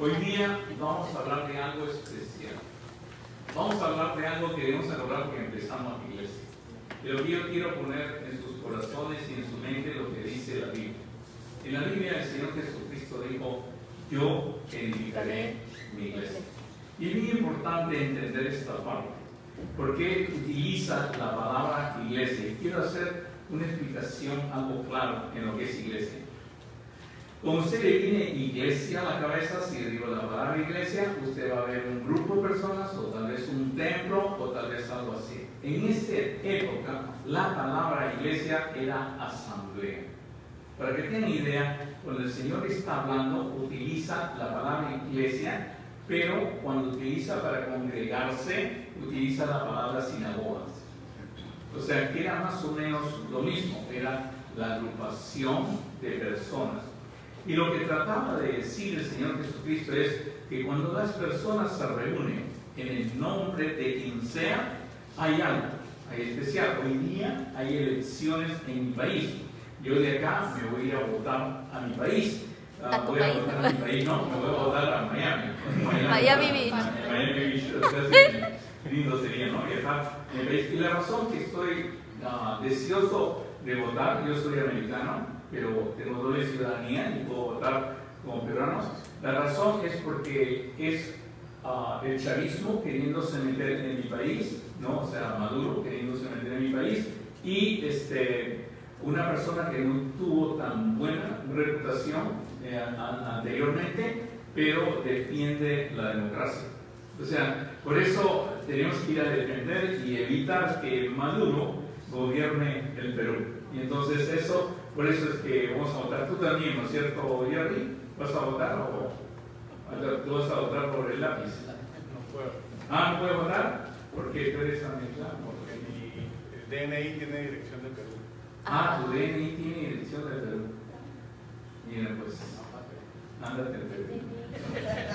Hoy día vamos a hablar de algo especial. Vamos a hablar de algo que debemos recordar porque empezamos la iglesia. De lo que yo quiero poner en sus corazones y en su mente lo que dice la Biblia. En la Biblia el Señor Jesucristo dijo: yo edificaré mi iglesia. Y es muy importante entender esta parte, porque utiliza la palabra iglesia. Y quiero hacer una explicación, algo claro en lo que es iglesia. Cuando usted le viene iglesia a la cabeza, si le digo la palabra iglesia, usted va a ver un grupo de personas, o tal vez un templo, o tal vez algo así. En esta época, la palabra iglesia era asamblea. Para que tengan idea, cuando el Señor está hablando, utiliza la palabra iglesia, pero cuando utiliza para congregarse, utiliza la palabra sinagogas. O sea, que era más o menos lo mismo, era la agrupación de personas. Y lo que trataba de decir el Señor Jesucristo es que cuando las personas se reúnen en el nombre de quien sea, hay algo, hay especial. Hoy día hay elecciones en mi país. Yo de acá me voy a ir a votar a mi país. Voy a votar a mi país, no, me voy a votar a Miami. Miami Beach. Miami Beach, lindo sería, ¿no? Viajar en el país. Y la razón que estoy deseoso de votar, yo soy americano, pero tengo doble ciudadanía y puedo votar como peruano. La razón es porque es el chavismo queriéndose meter en mi país, ¿no? O sea, Maduro queriéndose meter en mi país, y una persona que no tuvo tan buena reputación anteriormente, pero defiende la democracia. O sea, por eso tenemos que ir a defender y evitar que Maduro gobierne el Perú. Y entonces eso, por eso es que vamos a votar. Tú también, ¿no es cierto, Jerry? ¿Vas a votar o tú vas a votar por el lápiz? No puedo. ¿No puedes votar? Porque tú eres americano. Porque mi DNI tiene dirección de Perú. Tu DNI tiene dirección de Perú. Mira, pues, ándate al Perú.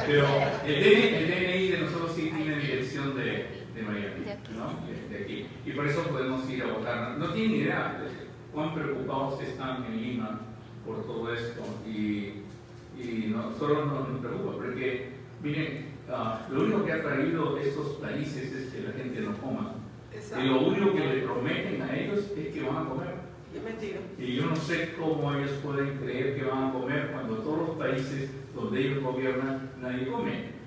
Pero el DNI de nosotros sí tiene dirección de Miami, ¿no? De aquí. Y por eso podemos ir a votar. No tienen idea de cuán preocupados están en Lima por todo esto. Y solo nos preocupa, porque, miren, lo único que ha traído estos países es que la gente no coma. Exacto. Y lo único que le prometen a ellos es que van a comer. Es mentira. Y yo no sé cómo ellos pueden creer que van a comer cuando todos los países donde ellos gobiernan nadie come.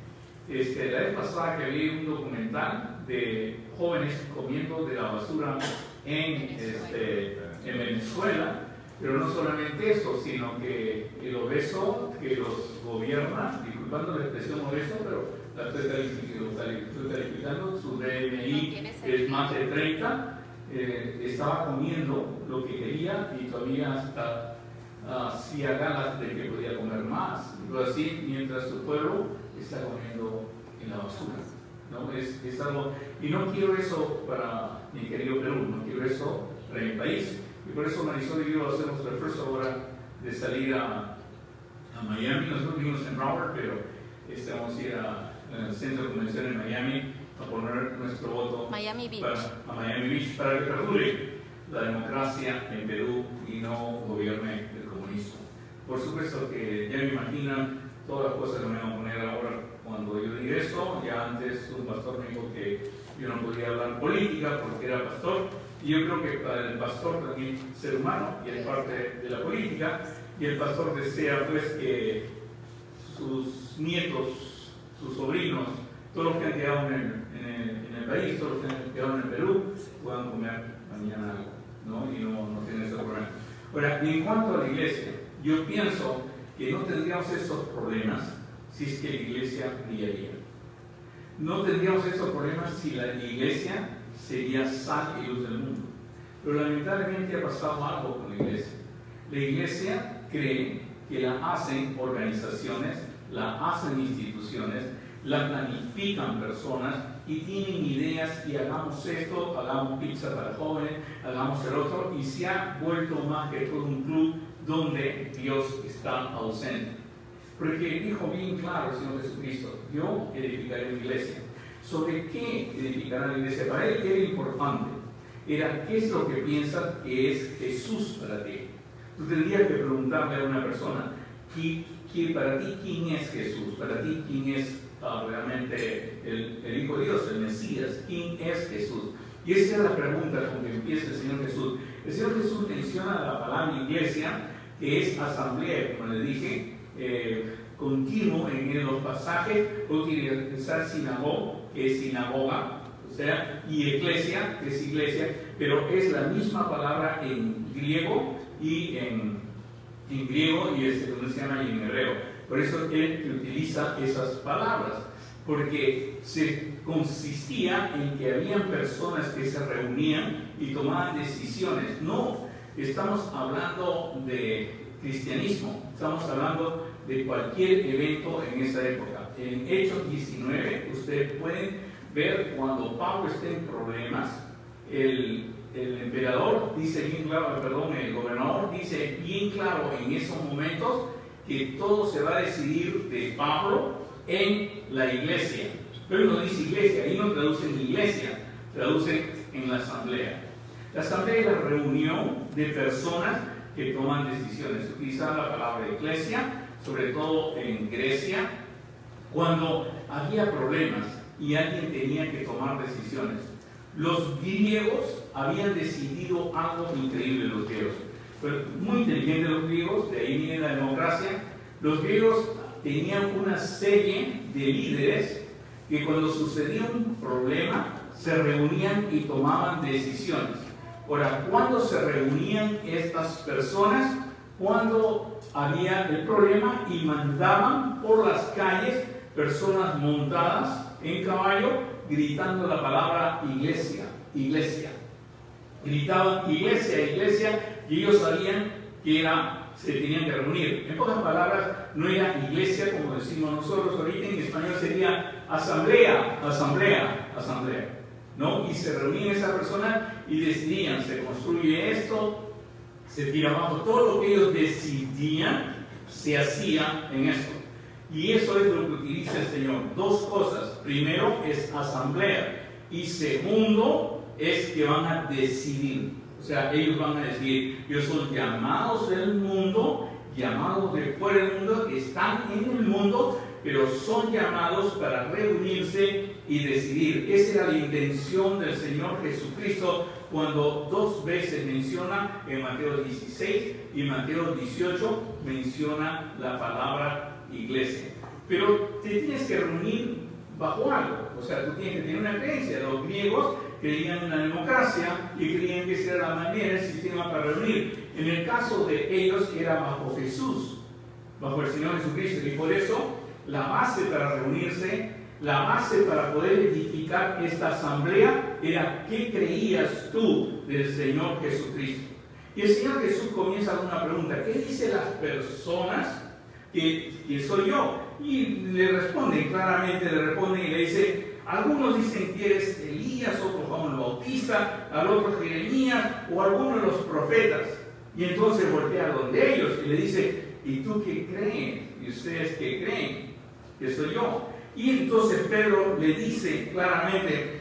La vez pasada que vi un documental de jóvenes comiendo de la basura en Venezuela, pero no solamente eso, sino que el obeso que los gobierna, disculpando la expresión obeso, pero la estoy calificando, su DNI es más de 30, estaba comiendo lo que quería y todavía hasta hacía ganas de que podía comer más, pero así mientras su pueblo está comiendo en la basura, ¿no? Es algo, y no quiero eso para mi querido Perú, no quiero eso para mi país, y por eso Marisol y yo hacemos el esfuerzo ahora de salir a Miami. Nosotros vivimos en Broward, pero vamos a ir al centro de convención en Miami a poner nuestro voto Miami Beach. a Miami Beach para que perdure la democracia en Perú y no gobierne el comunismo. Por supuesto que ya me imaginan todas las cosas que me van a poner ahora cuando yo diga eso. Ya antes un pastor me dijo que yo no podía hablar política porque era pastor, y yo creo que para el pastor también es ser humano y es parte de la política, y el pastor desea pues que sus nietos, sus sobrinos, todos los que han quedado en el país, todos los que han quedado en el Perú, puedan comer mañana algo, ¿no? Y no tienen ese problema. Ahora, y en cuanto a la iglesia, yo pienso que no tendríamos esos problemas si es que la iglesia brillaría. No tendríamos esos problemas si la iglesia sería sal y luz del mundo. Pero lamentablemente ha pasado algo con la iglesia. La iglesia cree que la hacen organizaciones, la hacen instituciones, la planifican personas y tienen ideas y hagamos esto, hagamos pizza para jóvenes, hagamos el otro, y se ha vuelto más que todo un club donde Dios está ausente. Porque dijo bien claro el Señor Jesucristo: yo edificaré mi iglesia. ¿Sobre qué edificará la iglesia? Para él era importante, era qué es lo que piensas que es Jesús para ti. Tú tendrías que preguntarle a una persona: para ti, ¿quién es Jesús? Para ti, ¿quién es realmente el Hijo de Dios, el Mesías? ¿Quién es Jesús? Y esa es la pregunta con que empieza el Señor Jesús. El Señor Jesús menciona la palabra iglesia, que es asamblea, como le dije, continuo en los pasajes. Puedo utilizar sinagoga, que es sinagoga, o sea, y eclesia, que es iglesia, pero es la misma palabra en griego y en griego y como se llama en hebreo. Por eso él utiliza esas palabras, porque se consistía en que habían personas que se reunían y tomaban decisiones. No estamos hablando de cristianismo, estamos hablando de cualquier evento en esa época. En Hechos 19 ustedes pueden ver cuando Pablo está en problemas, el emperador dice bien claro, el gobernador dice bien claro en esos momentos que todo se va a decidir de Pablo en la iglesia. Pero no dice iglesia, ahí no traduce en iglesia, traduce en la asamblea. La asamblea es la reunión de personas que toman decisiones. Utilizaba la palabra iglesia, sobre todo en Grecia, cuando había problemas y alguien tenía que tomar decisiones. Los griegos habían decidido algo increíble, los griegos. Pero muy inteligentes los griegos, de ahí viene la democracia. Los griegos tenían una serie de líderes que cuando sucedía un problema se reunían y tomaban decisiones. Ahora, ¿cuándo se reunían estas personas? Cuando había el problema y mandaban por las calles personas montadas en caballo gritando la palabra iglesia, iglesia. Gritaban iglesia, iglesia, y ellos sabían que se tenían que reunir. En pocas palabras, no era iglesia como decimos nosotros ahorita, en español sería asamblea, asamblea, asamblea, ¿no? Y se reunían esas personas y decidían, se construye esto, se tira abajo, todo lo que ellos decidían se hacía en esto. Y eso es lo que utiliza el Señor. Dos cosas. Primero es asamblea y segundo es que van a decidir. O sea, ellos van a decidir. Ellos son llamados del mundo, llamados de fuera del mundo, están en el mundo, pero son llamados para reunirse y decidir. Esa era la intención del Señor Jesucristo cuando dos veces menciona en Mateo 16 y Mateo 18 menciona la palabra iglesia. Pero te tienes que reunir bajo algo, o sea, tú tienes que tener una creencia. Los griegos creían en la democracia y creían que esa era la manera, el sistema para reunir. En el caso de ellos era bajo Jesús, bajo el Señor Jesucristo, y por eso la base para reunirse, la base para poder edificar esta asamblea era ¿qué creías tú del Señor Jesucristo? Y el Señor Jesús comienza con una pregunta: ¿qué dicen las personas que soy yo? Y le responden claramente, y le dice: algunos dicen que eres Elías, otros Juan el Bautista, al otro Jeremías o alguno de los profetas. Y entonces voltea donde ellos y le dice: ¿y tú qué creen? ¿Y ustedes qué creen que soy yo? Y entonces Pedro le dice claramente,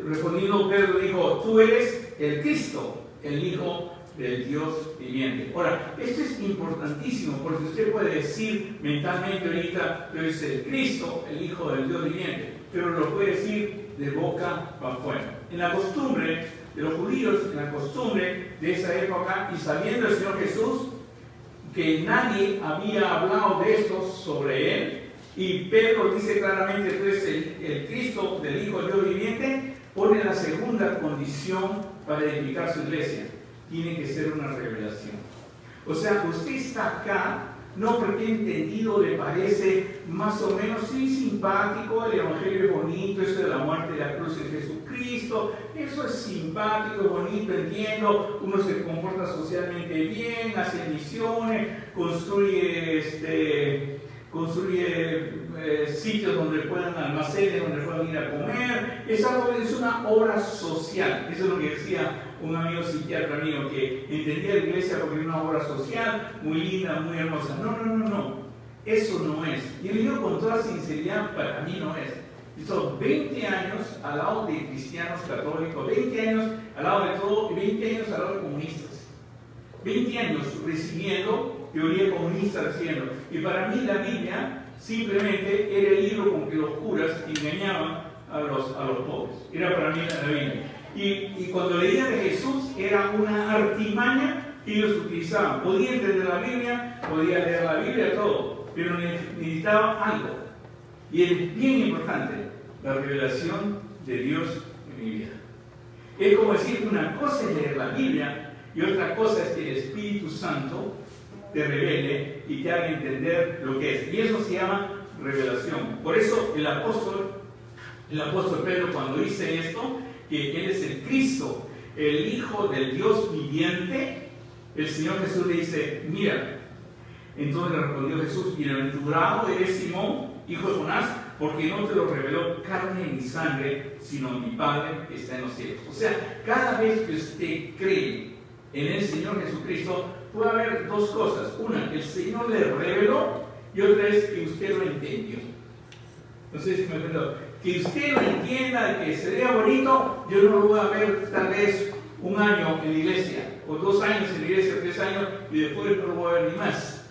respondiendo Pedro dijo: tú eres el Cristo, el Hijo del Dios viviente. Ahora, esto es importantísimo porque usted puede decir mentalmente ahorita: tú eres el Cristo, el Hijo del Dios viviente, pero lo puede decir de boca para afuera. En la costumbre de los judíos, en la costumbre de esa época, y sabiendo el Señor Jesús que nadie había hablado de esto sobre él, y Pedro dice claramente: tú eres el Cristo del Hijo del Dios viviente, pone la segunda condición para edificar su iglesia: tiene que ser una revelación. O sea, usted está acá no porque entendido le parece más o menos, sí, simpático, el evangelio es bonito, eso de la muerte de la cruz de Jesucristo, eso es simpático, bonito, entiendo, uno se comporta socialmente bien, hace misiones, construye sitios donde puedan, almacenes donde puedan ir a comer. Es una obra social. Eso es lo que decía un amigo psiquiatra mío, que entendía la iglesia porque era una obra social muy linda, muy hermosa. No, eso no es. Y le digo con toda sinceridad, para mí no es. Son 20 años al lado de cristianos católicos, 20 años al lado de todo, y 20 años al lado de comunistas, 20 años recibiendo teoría comunista diciendo. Y para mí la Biblia simplemente era el libro con que los curas engañaban a los pobres. Era para mí la Biblia. Y cuando leía de Jesús era una artimaña que ellos utilizaban. Podía entender la Biblia, podía leer la Biblia, todo, pero necesitaba algo. Y es bien importante la revelación de Dios en mi vida. Es como decir que una cosa es leer la Biblia y otra cosa es que el Espíritu Santo te revele y te haga entender lo que es. Y eso se llama revelación. Por eso el apóstol Pedro, cuando dice esto, que Él es el Cristo, el Hijo del Dios viviente, el Señor Jesús le dice, mira, entonces le respondió Jesús, bienaventurado eres Simón, hijo de Jonás, porque no te lo reveló carne ni sangre, sino mi Padre que está en los cielos. O sea, cada vez que usted cree en el Señor Jesucristo, puede haber dos cosas. Una, el Señor le reveló, y otra es que usted lo entendió. No sé si me entiendo. Que usted lo entienda, que sería bonito, yo no lo voy a ver tal vez un año en la iglesia, o 2 años en la iglesia, 3 años, y después no lo voy a ver ni más.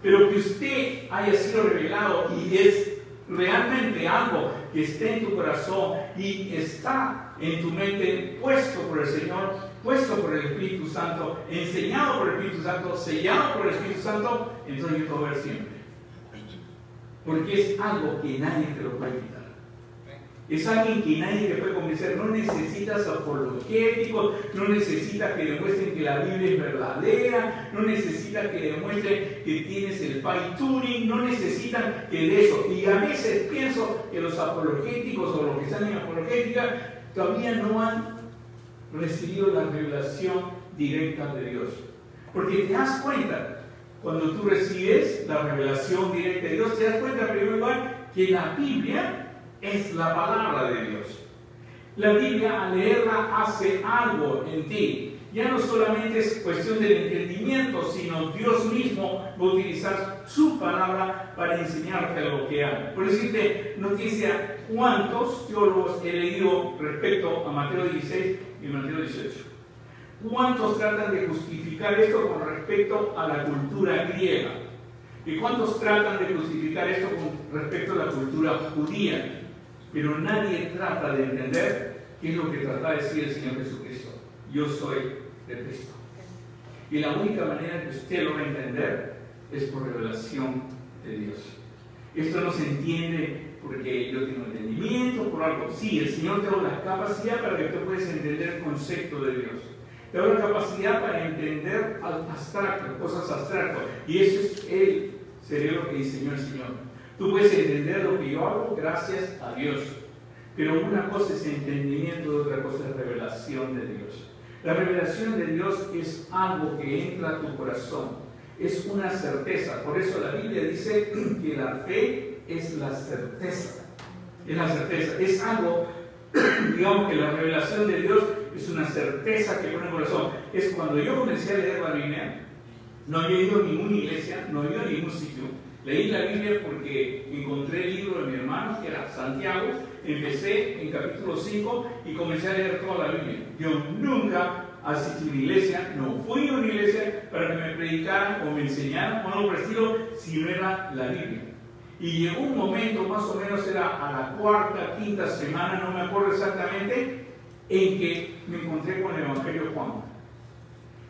Pero que usted haya sido revelado y es realmente algo que esté en tu corazón y está en tu mente, puesto por el Señor, puesto por el Espíritu Santo, enseñado por el Espíritu Santo, sellado por el Espíritu Santo, entonces yo te voy a ver siempre. Porque es algo que nadie te lo puede quitar. Es alguien que nadie te puede convencer. No necesitas apologéticos, no necesitas que demuestren que la Biblia es verdadera, no necesitas que demuestren que tienes el fine tuning, no necesitan que de eso. Y a veces pienso que los apologéticos o los que están en apologética todavía no han recibido la revelación directa de Dios. Porque te das cuenta, cuando tú recibes la revelación directa de Dios, te das cuenta en primer lugar que la Biblia es la palabra de Dios. La Biblia, al leerla, hace algo en ti. Ya no solamente es cuestión del entendimiento, sino Dios mismo va a utilizar su palabra para enseñarte lo que hay. Por decirte, noticia, ¿cuántos teólogos he leído respecto a Mateo 16 y Mateo 18? ¿Cuántos tratan de justificar esto con respecto a la cultura griega? ¿Y cuántos tratan de justificar esto con respecto a la cultura judía? Pero nadie trata de entender qué es lo que trata de decir el Señor Jesucristo. Yo soy de Cristo. Y la única manera que usted lo va a entender es por revelación de Dios. Esto no se entiende porque yo tengo entendimiento, por algo. Sí, el Señor te da la capacidad para que tú puedas entender el concepto de Dios. Te da la capacidad para entender abstracto, cosas abstractas. Y eso es el cerebro que diseñó el Señor. Tú puedes entender lo que yo hago gracias a Dios. Pero una cosa es entendimiento y otra cosa es revelación de Dios. La revelación de Dios es algo que entra a tu corazón. Es una certeza. Por eso la Biblia dice que la fe es la certeza. Es la certeza. Es algo, digamos que la revelación de Dios es una certeza que pone en el corazón. Es cuando yo comencé a leer la Biblia, no había ido a ninguna iglesia, no había ido a ningún sitio. Leí la Biblia porque encontré el libro de mi hermano, que era Santiago. Empecé en capítulo 5 y comencé a leer toda la Biblia. Yo nunca asistí a una iglesia, no fui a una iglesia para que me predicaran o me enseñaran o algo por el estilo, si no era la Biblia. Y llegó un momento, más o menos era a la 4ª, 5ª semana, no me acuerdo exactamente, en que me encontré con el Evangelio de Juan.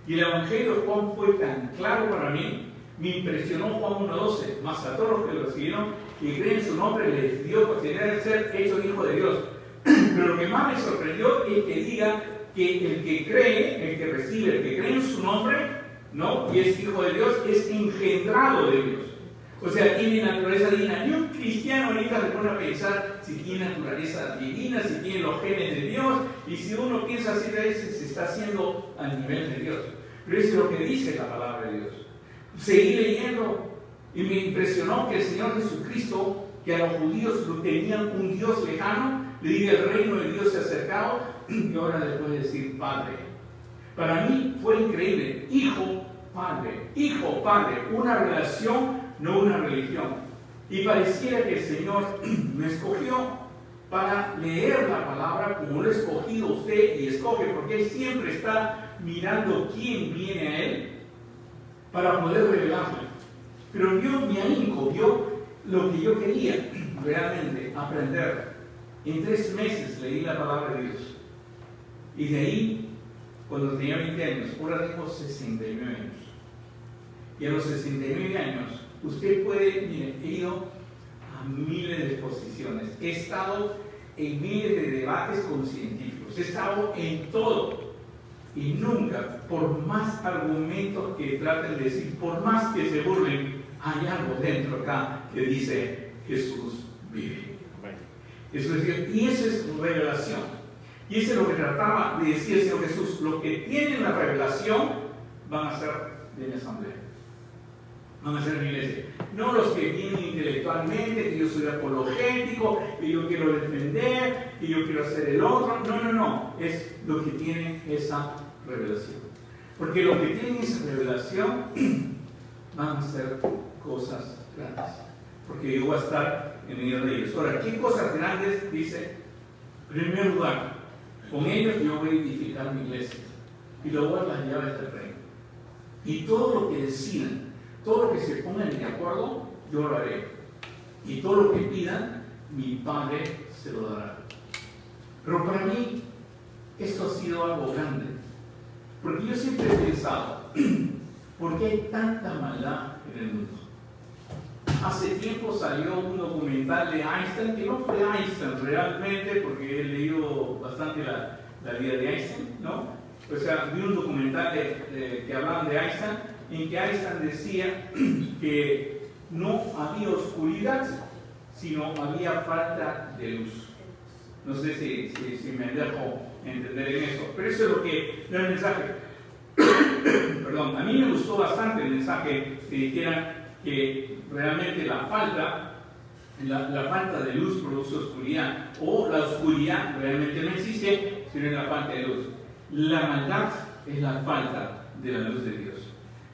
Y el Evangelio de Juan fue tan claro para mí. Me impresionó Juan 1:12, más a todos los que lo recibieron y creen en su nombre les dio posibilidad de ser hecho hijo de Dios. Pero lo que más me sorprendió es que diga que el que cree, el que recibe, el que cree en su nombre, ¿no? Y es hijo de Dios, es engendrado de Dios. O sea, tiene naturaleza divina. Ni un cristiano ahorita se pone a pensar si tiene naturaleza divina, si tiene los genes de Dios, y si uno piensa así, a veces se está haciendo a nivel de Dios. Pero eso es lo que dice la palabra de Dios. Seguí leyendo y me impresionó que el Señor Jesucristo, que a los judíos lo tenían un Dios lejano, le diga el reino de Dios se ha acercado y ahora le puede decir Padre. Para mí fue increíble. Hijo, Padre, una relación, no una religión. Y pareciera que el Señor me escogió para leer la palabra como lo ha escogido usted y escoge, porque Él siempre está mirando quién viene a Él. para poder revelarme. Pero vio mi ahínco, vio lo que yo quería realmente aprender. En 3 meses leí la palabra de Dios. Y de ahí, cuando tenía 20 años, ahora tengo 69 años. Y a los 69 años, usted puede, mire, he ido a miles de exposiciones, he estado en miles de debates con científicos, he estado en todo. Y nunca, por más argumentos que traten de decir, por más que se burlen, hay algo dentro acá que dice Jesús vive. Eso es Dios. Y eso es revelación. Y eso es lo que trataba de decir el Señor Jesús. Los que tienen la revelación van a ser de mi asamblea. Van a ser de mi iglesia. No los que vienen intelectualmente, que yo soy apologético, que yo quiero defender, que yo quiero hacer el otro. No. Es los que tienen esa revelación. Porque los que tienen esa revelación van a hacer cosas grandes. Porque yo voy a estar en medio de ellos. Ahora, ¿qué cosas grandes? Dice, en primer lugar, con ellos yo voy a edificar mi iglesia y luego voy a las llaves del reino. Y todo lo que decidan, todo lo que se pongan de acuerdo, yo lo haré. Y todo lo que pidan, mi Padre se lo dará. Pero para mí, esto ha sido algo grande. Porque yo siempre he pensado, ¿por qué hay tanta maldad en el mundo? Hace tiempo salió un documental de Einstein, que no fue Einstein realmente, porque he leído bastante la vida de Einstein, ¿no? O sea, vi un documental que hablaban de Einstein, en que Einstein decía que no había oscuridad, sino había falta de luz. No sé si me dejo entender en eso, pero eso es lo que da el mensaje. Perdón, a mí me gustó bastante el mensaje que dijera que realmente la falta de luz produce oscuridad, o la oscuridad realmente no existe, sino en la falta de luz. La maldad es la falta de la luz de Dios.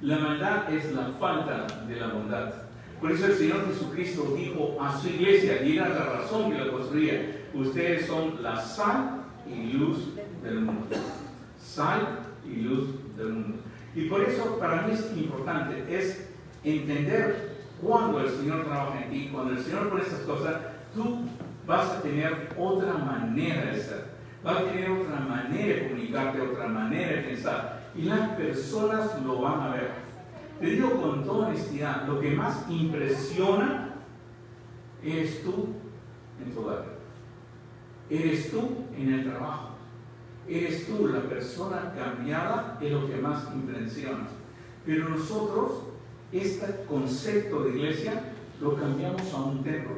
La maldad es la falta de la bondad. Por eso el Señor Jesucristo dijo a su iglesia, y era la razón que la construía: ustedes son la sal y luz del mundo. Sal y luz del mundo. Y por eso para mí es importante, es entender cuando el Señor trabaja en ti, cuando el Señor pone estas cosas, tú vas a tener otra manera de ser, vas a tener otra manera de comunicarte, otra manera de pensar, y las personas lo van a ver. Te digo con toda honestidad, lo que más impresiona eres tú en tu hogar, eres tú en el trabajo, eres tú la persona cambiada, es lo que más impresiona. Pero nosotros, este concepto de iglesia lo cambiamos a un templo,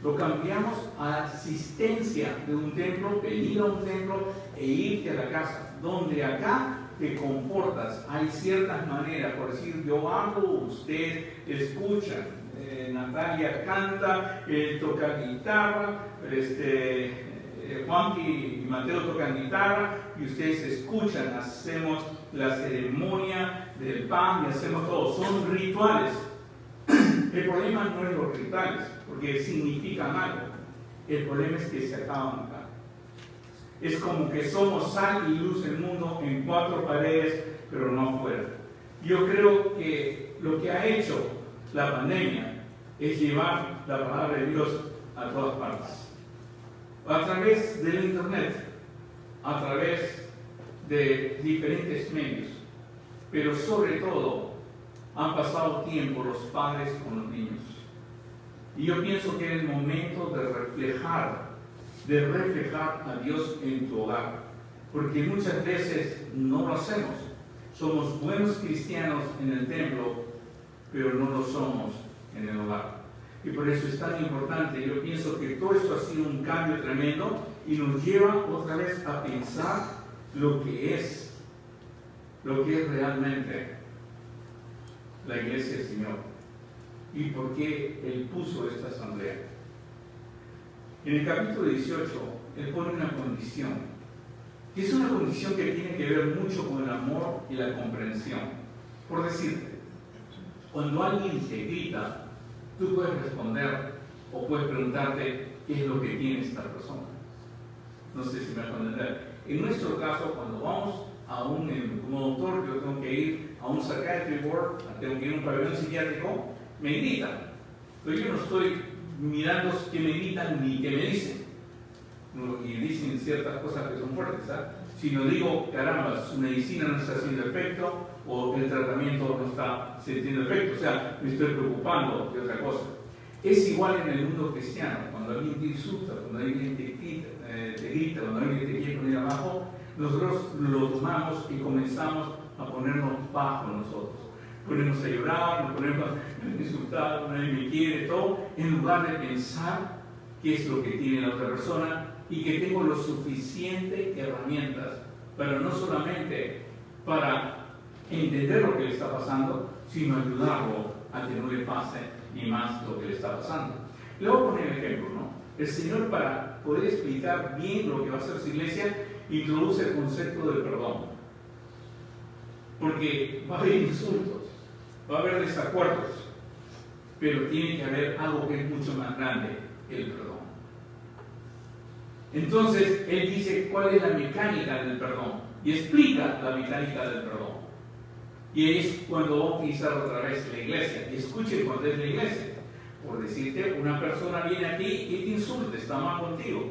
lo cambiamos a asistencia de un templo, venir a un templo e irte a la casa, donde acá te comportas. Hay ciertas maneras, por decir, yo hablo, usted escucha, Natalia canta, él toca guitarra, Juanqui y Mateo tocan guitarra y ustedes escuchan, hacemos la ceremonia del pan y hacemos todo, son rituales. El problema no es los rituales, porque significan algo. El problema es que se acaban acá. Es como que somos sal y luz del mundo en 4 paredes, pero no afuera. Yo creo que lo que ha hecho la pandemia es llevar la palabra de Dios a todas partes. A través del internet, a través de diferentes medios, pero sobre todo han pasado tiempo los padres con los niños. Y yo pienso que es el momento de reflejar a Dios en tu hogar, porque muchas veces no lo hacemos. Somos buenos cristianos en el templo, pero no lo somos en el hogar. Y por eso es tan importante. Yo pienso que todo esto ha sido un cambio tremendo y nos lleva otra vez a pensar lo que es realmente la iglesia del Señor y por qué Él puso esta asamblea. En el capítulo 18, Él pone una condición, que es una condición que tiene que ver mucho con el amor y la comprensión. Por decirte, cuando alguien te grita, tú puedes responder o puedes preguntarte qué es lo que tiene esta persona. No sé si me van a entender. En nuestro caso, cuando vamos como doctor, yo tengo que ir a un psychiatric ward, tengo que ir a un pabellón psiquiátrico, me gritan. Pero yo no estoy mirando qué me gritan ni qué me dicen. Y dicen ciertas cosas que son fuertes, ¿sabes? Sino digo, caramba, su medicina no está haciendo efecto o el tratamiento no está haciendo efecto. O sea, me estoy preocupando de otra cosa. Es igual en el mundo cristiano. Cuando alguien te insulta, cuando alguien te grita, cuando alguien te quiere poner abajo, nosotros lo tomamos y comenzamos a ponernos bajo nosotros. Ponemos a llorar, nos ponemos a insultar, nadie me quiere, todo, en lugar de pensar qué es lo que tiene la otra persona y que tengo lo suficiente herramientas para no solamente para entender lo que le está pasando, sino ayudarlo a que no le pase ni más lo que le está pasando. Le voy a poner el ejemplo, ¿no? El Señor, para poder explicar bien lo que va a hacer su iglesia, introduce el concepto del perdón. Porque va a haber insultos, va a haber desacuerdos, pero tiene que haber algo que es mucho más grande, el perdón. Entonces, Él dice cuál es la mecánica del perdón y explica la mecánica del perdón. Y es cuando va a utilizar otra vez la iglesia. Y escuchen cuando es la iglesia. Por decirte, una persona viene aquí y te insulta, está mal contigo.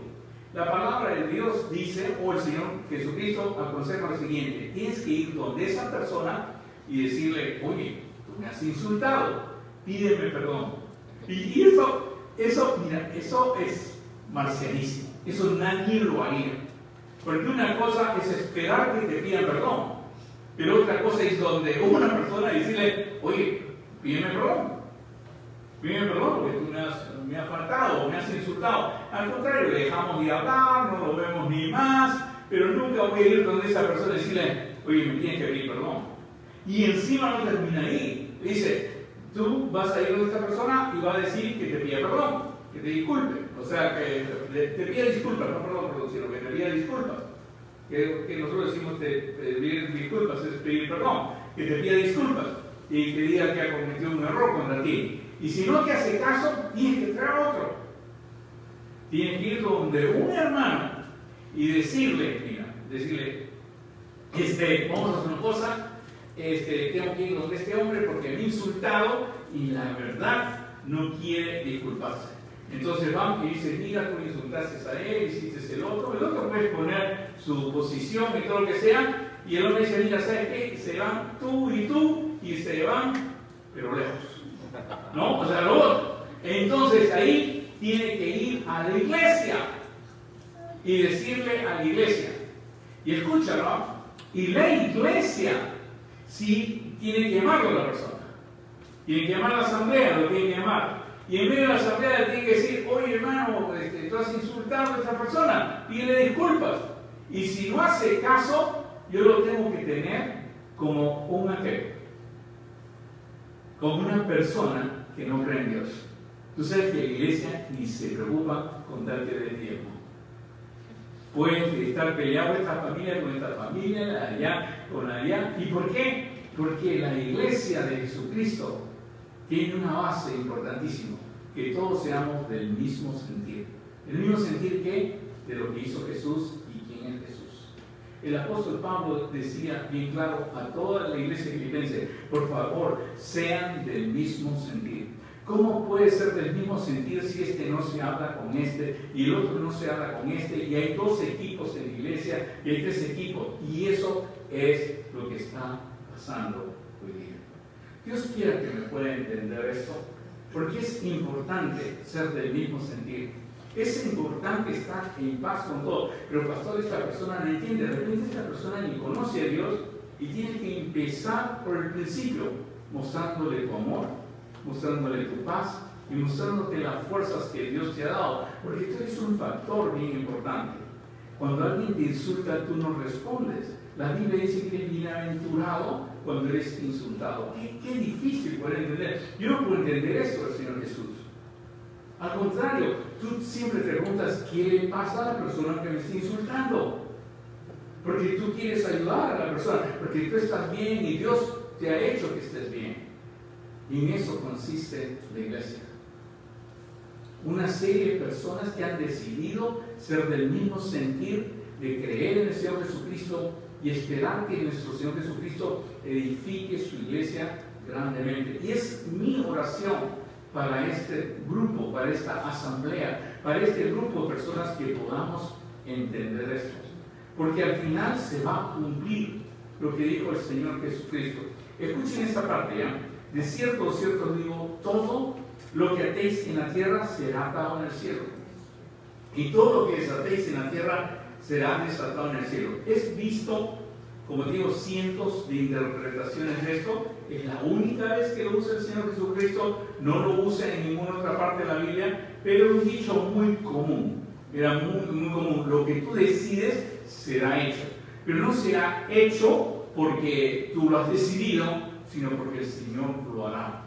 La palabra de Dios dice, o el Señor Jesucristo aconseja lo siguiente: tienes que ir donde esa persona y decirle, oye, tú me has insultado, pídeme perdón. Y eso, mira, eso es marcianísimo. Eso nadie lo haría. Porque una cosa es esperar que te pidan perdón, pero otra cosa es donde una persona decirle, oye, pídeme perdón porque tú me has faltado, me has insultado. Al contrario, le dejamos de hablar, no lo vemos ni más, pero nunca voy a ir donde esa persona y decirle, oye, me tienes que pedir perdón. Y encima no termina ahí. Dice, tú vas a ir donde esta persona y va a decir que te pida perdón, que te disculpe. O sea, que te pida disculpas, no perdón, sino que te pida disculpas. Que nosotros decimos pedir disculpas es pedir perdón, que te pida disculpas y que diga que ha cometido un error contra ti. Y si no te hace caso, tienes que traer otro. Tienes que ir donde un hermano y decirle, vamos a hacer una cosa, tengo que ir donde este hombre porque me ha insultado y la verdad no quiere disculparse. Entonces van y dicen, mira, tú insultaste a él, hiciste el otro puede poner su posición y todo lo que sea, y el hombre dice, mira, ¿sabes qué? Se van tú, y se van, pero lejos. ¿No? O sea, lo otro. Entonces ahí tiene que ir a la iglesia y decirle a la iglesia, y escúchalo, y la iglesia sí tiene que llamarlo a la persona, tiene que llamar a la asamblea, lo tiene que llamar. Y en medio de la asamblea le tiene que decir, oye hermano, tú has insultado a esta persona, pídele disculpas. Y si no hace caso, yo lo tengo que tener como como una persona que no cree en Dios. Tú sabes que la iglesia ni se preocupa con darte de tiempo. Puedes estar peleado esta familia con esta familia, allá con allá. ¿Y por qué? Porque la iglesia de Jesucristo tiene una base importantísima, que todos seamos del mismo sentir. ¿El mismo sentir qué? De lo que hizo Jesús y quién es Jesús. El apóstol Pablo decía bien claro a toda la iglesia filipense, por favor, sean del mismo sentir. ¿Cómo puede ser del mismo sentir si este no se habla con este y el otro no se habla con este y hay dos equipos en la iglesia y hay tres equipos? Y eso es lo que está pasando hoy día. Dios quiera que me pueda entender esto, porque es importante ser del mismo sentir. Es importante estar en paz con todo. Pero pastor, esta persona no entiende. De repente esta persona ni conoce a Dios y tiene que empezar por el principio, mostrándole tu amor, mostrándole tu paz y mostrándote las fuerzas que Dios te ha dado. Porque esto es un factor bien importante. Cuando alguien te insulta, tú no respondes. La Biblia dice que es bienaventurado cuando eres insultado. Qué difícil poder entender. Yo no puedo entender esto del Señor Jesús. Al contrario, tú siempre te preguntas, ¿qué le pasa a la persona que me está insultando? Porque tú quieres ayudar a la persona, porque tú estás bien y Dios te ha hecho que estés bien. Y en eso consiste la iglesia. Una serie de personas que han decidido ser del mismo sentir, de creer en el Señor Jesucristo y esperar que nuestro Señor Jesucristo edifique su iglesia grandemente. Y es mi oración para este grupo, para esta asamblea, para este grupo de personas que podamos entender esto. Porque al final se va a cumplir lo que dijo el Señor Jesucristo. Escuchen esta parte, ¿ya? De cierto os digo, todo lo que atéis en la tierra será atado en el cielo. Y todo lo que desatéis en la tierra será desatado en el cielo. Es visto, como digo, cientos de interpretaciones de esto. Es la única vez que lo usa el Señor Jesucristo, no lo usa en ninguna otra parte de la Biblia, pero es un dicho muy común. Era muy común. Lo que tú decides será hecho. Pero no será hecho porque tú lo has decidido, sino porque el Señor lo hará.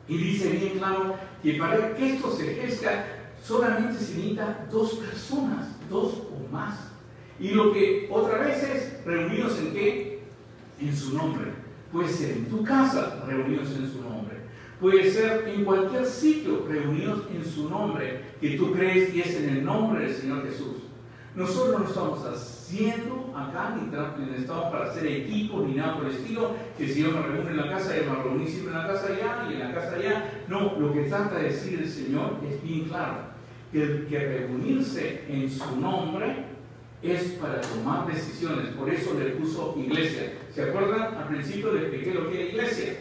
Y dice bien claro que para que esto se ejerza solamente se necesitan 2 personas, 2 o más. Y lo que otra vez es reunidos en qué? En su nombre. Puede ser en tu casa, reunidos en su nombre. Puede ser en cualquier sitio, reunidos en su nombre, que tú crees y es en el nombre del Señor Jesús. Nosotros no estamos haciendo acá, ni estamos para hacer equipo, ni nada por el estilo, que si yo me reúno en la casa, yo me reuní siempre en la casa allá y en la casa allá. No, lo que trata de decir el Señor es bien claro, que reunirse en su nombre es para tomar decisiones. Por eso le puso iglesia. ¿Se acuerdan? Al principio le expliqué lo que era iglesia.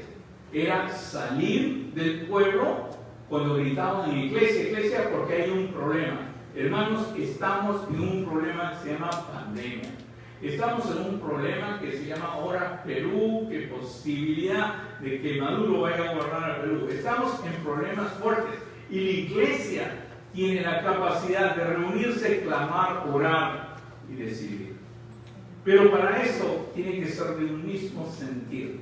Era salir del pueblo cuando gritaban en iglesia, iglesia, porque hay un problema. Hermanos, estamos en un problema que se llama pandemia. Estamos en un problema que se llama ahora Perú, que posibilidad de que Maduro vaya a gobernar a Perú. Estamos en problemas fuertes y la iglesia tiene la capacidad de reunirse, clamar, orar y decidir. Pero para eso tiene que ser de un mismo sentir.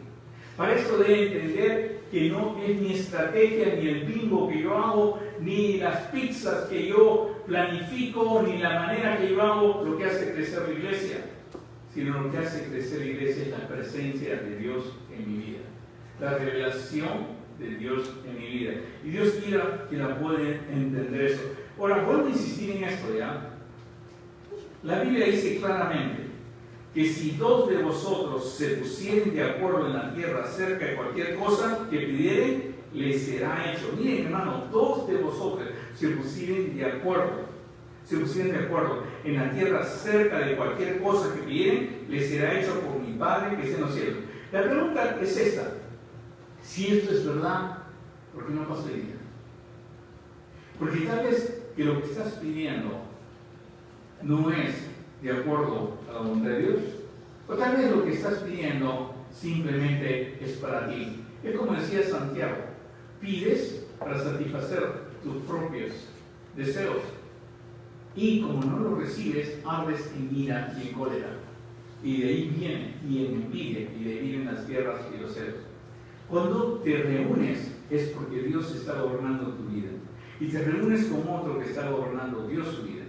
Para eso debe entender que no es mi estrategia, ni el bingo que yo hago, ni las pizzas que yo planifico, ni la manera que yo hago lo que hace crecer la iglesia, sino lo que hace crecer la iglesia es la presencia de Dios en mi vida, la revelación de Dios en mi vida. Y Dios quiera que la pueden entender eso. Ahora, vuelvo a insistir en esto, ¿ya? La Biblia dice claramente que si 2 de vosotros se pusieren de acuerdo en la tierra acerca de cualquier cosa que pidieren, les será hecho. Miren, hermano, 2 de vosotros se pusieren de acuerdo en la tierra acerca de cualquier cosa que pidieren, les será hecho por mi Padre que está en los cielos. La pregunta es esta: si esto es verdad, ¿por qué no pasa el día? Porque tal vez que lo que estás pidiendo no es de acuerdo a la voluntad de Dios, o tal vez lo que estás pidiendo simplemente es para ti. Es como decía Santiago: pides para satisfacer tus propios deseos, y como no lo recibes, ardes en ira y en cólera, y de ahí viene, y en envidia, y de ahí vienen las guerras y los celos. Cuando te reúnes es porque Dios está gobernando tu vida, y te reúnes con otro que está gobernando Dios su vida,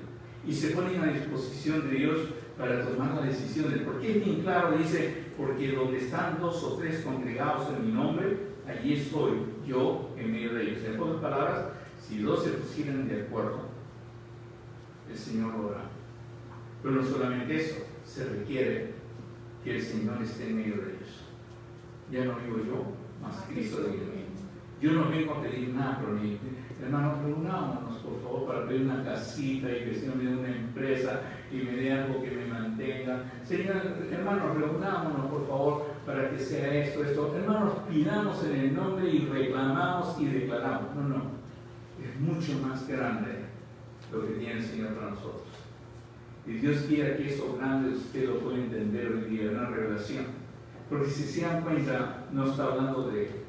y se ponen a disposición de Dios para tomar las decisiones. Porque es bien claro, dice: porque donde están 2 o 3 congregados en mi nombre, allí estoy yo en medio de ellos. En otras palabras, si 2 se pusieran de acuerdo, el Señor lo hará. Pero no solamente eso, se requiere que el Señor esté en medio de ellos. Ya no vivo yo, mas Cristo vive en mí. Yo no vengo a pedir nada, pero hermanos, reunámonos por favor para pedir una casita y que el Señor me dé una empresa y me dé algo que me mantenga. Señor, hermanos, reunámonos por favor para que sea esto. Hermanos, pidamos en el nombre y reclamamos y declaramos. No, es mucho más grande lo que tiene el Señor para nosotros. Y Dios quiera que eso grande usted lo pueda entender hoy día, una revelación. Porque si se dan cuenta, no está hablando de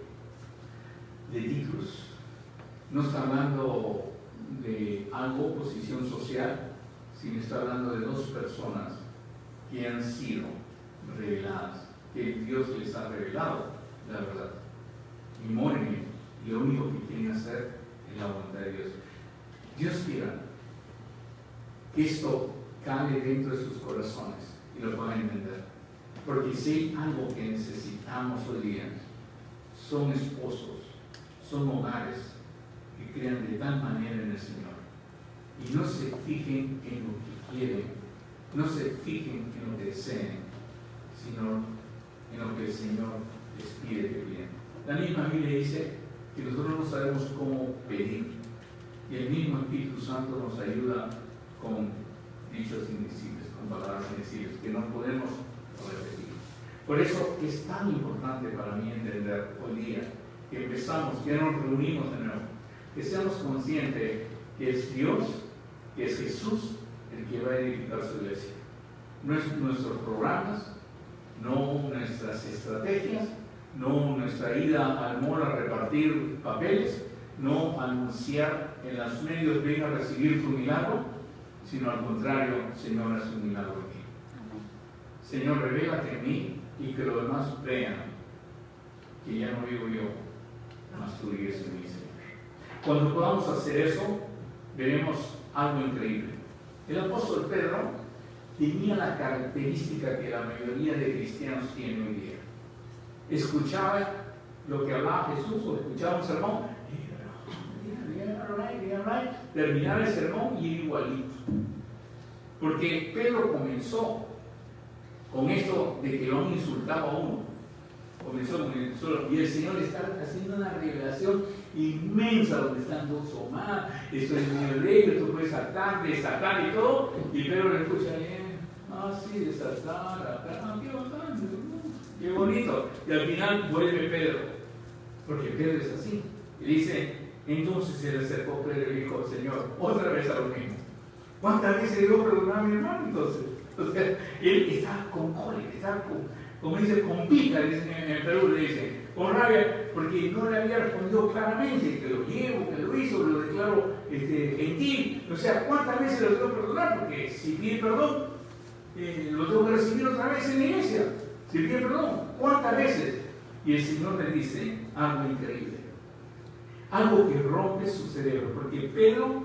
títulos, no está hablando de algo, posición social, sino está hablando de 2 personas que han sido reveladas, que Dios les ha revelado la verdad y moren en ellos, y lo único que quieren hacer es la voluntad de Dios. Dios quiera que esto cale dentro de sus corazones y lo puedan entender, porque si hay algo que necesitamos hoy día, son esposos, son hogares que crean de tal manera en el Señor y no se fijen en lo que quieren, no se fijen en lo que deseen, sino en lo que el Señor les pide que pidan. La misma Biblia dice que nosotros no sabemos cómo pedir, y el mismo Espíritu Santo nos ayuda con dichos indecibles, con palabras indecibles, que no podemos repetir. Por eso es tan importante para mí entender hoy día que empezamos, que nos reunimos de nuevo, que seamos conscientes que es Dios, que es Jesús el que va a edificar su iglesia. No es nuestros programas, no nuestras estrategias, no nuestra ida al mall a repartir papeles, no anunciar en los medios ven a recibir tu milagro, sino al contrario, Señor, haz un milagro en mí. Señor, revélate en mí y que los demás vean que ya no vivo yo, mas tú vives en mí, Señor. Cuando podamos hacer eso, veremos algo increíble. El apóstol Pedro tenía la característica que la mayoría de cristianos tienen hoy día. Escuchaba lo que hablaba Jesús o escuchaba un sermón, terminaba el sermón y igualito. Porque Pedro comenzó con esto de que lo han insultado a uno. Comenzó con el solo, y el Señor está haciendo una revelación inmensa donde están dos o más, esto es muy alegre, esto puede saltar, desatar y todo, y Pedro le escucha, sí, desatar, acá, qué bacán, qué bonito, y al final vuelve Pedro, porque Pedro es así, y dice, entonces se le acercó Pedro y dijo, Señor, otra vez a lo mismo, ¿cuántas veces debo perdonar a mi hermano entonces? O sea, él está con cólera, está como dice, con pica, dicen en Perú, le dicen, con rabia, porque no le había respondido claramente, que lo llevo, que lo hizo, lo declaro gentil. O sea, ¿cuántas veces lo tengo que perdonar? Porque si pide perdón, lo tengo que recibir otra vez en la iglesia. Si pide perdón, ¿cuántas veces? Y el Señor le dice algo increíble, algo que rompe su cerebro, porque Pedro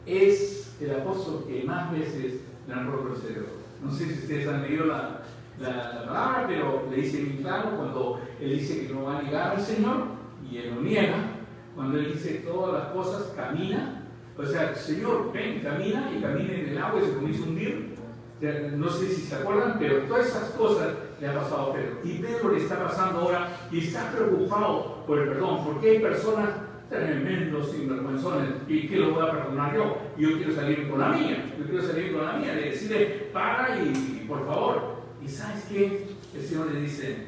es el apóstol que más veces le han roto el cerebro. No sé si ustedes han leído la palabra, pero le dice bien claro cuando él dice que no va a negar al Señor y él lo niega, cuando él dice todas las cosas, camina, o sea, Señor, ven, camina y camina en el agua y se comienza a hundir. O sea, no sé si se acuerdan, pero todas esas cosas le ha pasado a Pedro. Y Pedro le está pasando ahora y está preocupado por el perdón, porque hay personas tremendos sinvergüenzones y que lo voy a perdonar yo. Yo quiero salir con la mía, de decirle, para y por favor. ¿Y sabes qué? El Señor le dice,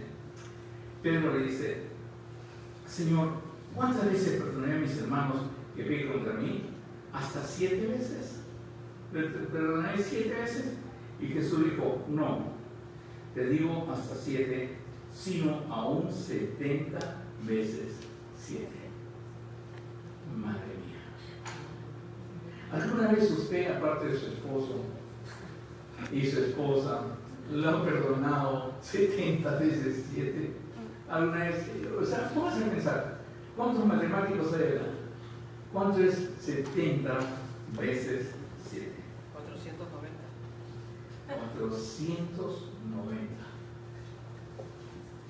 Pedro le dice, Señor, ¿cuántas veces perdoné a mis hermanos que pecan contra mí? ¿Hasta 7 veces? ¿Perdoné 7 veces? Y Jesús dijo, no, te digo hasta 7, sino aún 70 veces 7. Madre mía. ¿Alguna vez usted, aparte de su esposo y su esposa, lo han perdonado 70 veces 7? ¿Alguna vez? O sea, póngase a pensar, ¿cuántos matemáticos hay acá? ¿Cuánto es 70 veces 7? 490. 490.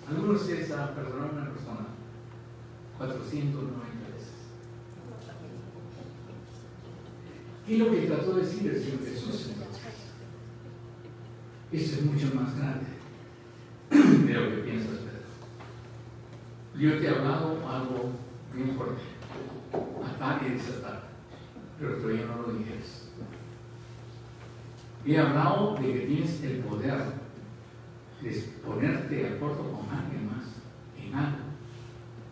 ¿Algunos de ustedes han perdonado a una persona 490 veces? ¿Qué es lo que trató de decir el Señor Jesús entonces? Eso es mucho más grande de lo que piensas, Pedro. Yo te he hablado algo bien fuerte, atar y desatar, pero todavía no lo dijeras. He hablado de que tienes el poder de ponerte de acuerdo con alguien más en algo,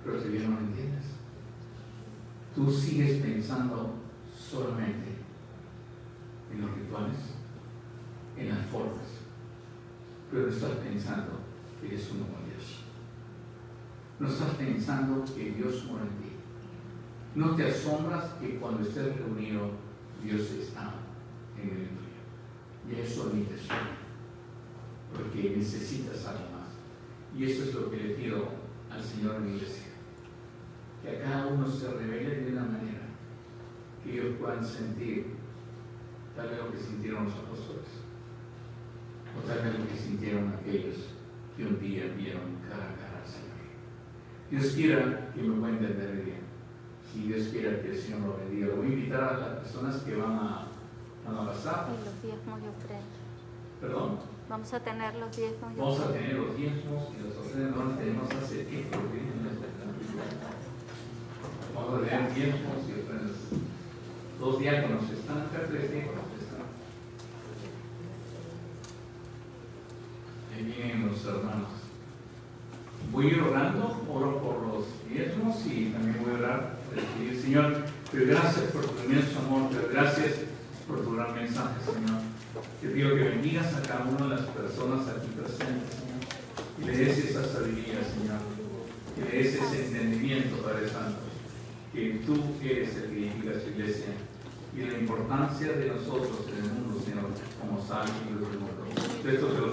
pero todavía no lo entiendes. Tú sigues pensando solamente en los rituales, en las formas, pero no estás pensando que eres uno con Dios. No estás pensando que Dios mora en ti. No te asombras que cuando estés reunido, Dios está en el tuyo. Y eso ni te suena, porque necesitas algo más. Y eso es lo que le pido al Señor en la iglesia. Que a cada uno se revele de una manera que ellos puedan sentir tal vez lo que sintieron los apóstoles, o tal vez lo que sintieron aquellos que un día vieron cara a cara al Señor. Dios quiera que me pueda entender bien, y Dios quiera que el Señor lo bendiga. Lo voy a invitar a las personas que van a pasar. En los días murió Fred. ¿Perdón? Vamos a tener los diezmos. Vamos a tener los diezmos y las ofrendas. No las tenemos hace tiempo. Vamos a tener diezmos y ofrendas. 2 diáconos están acá, 3 diáconos están. Ahí vienen los hermanos. Voy a ir orando, oro por los diezmos y también voy a orar por el Señor. Pero gracias por tu inmenso amor, pero gracias por tu gran mensaje, Señor. Te pido que bendigas a cada una de las personas aquí presentes, Señor, y le des esa sabiduría, Señor, que le des ese entendimiento, Padre Santo, que tú eres el que edifica su iglesia y la importancia de nosotros en el mundo, Señor, como sal y luz del mundo. Esto te lo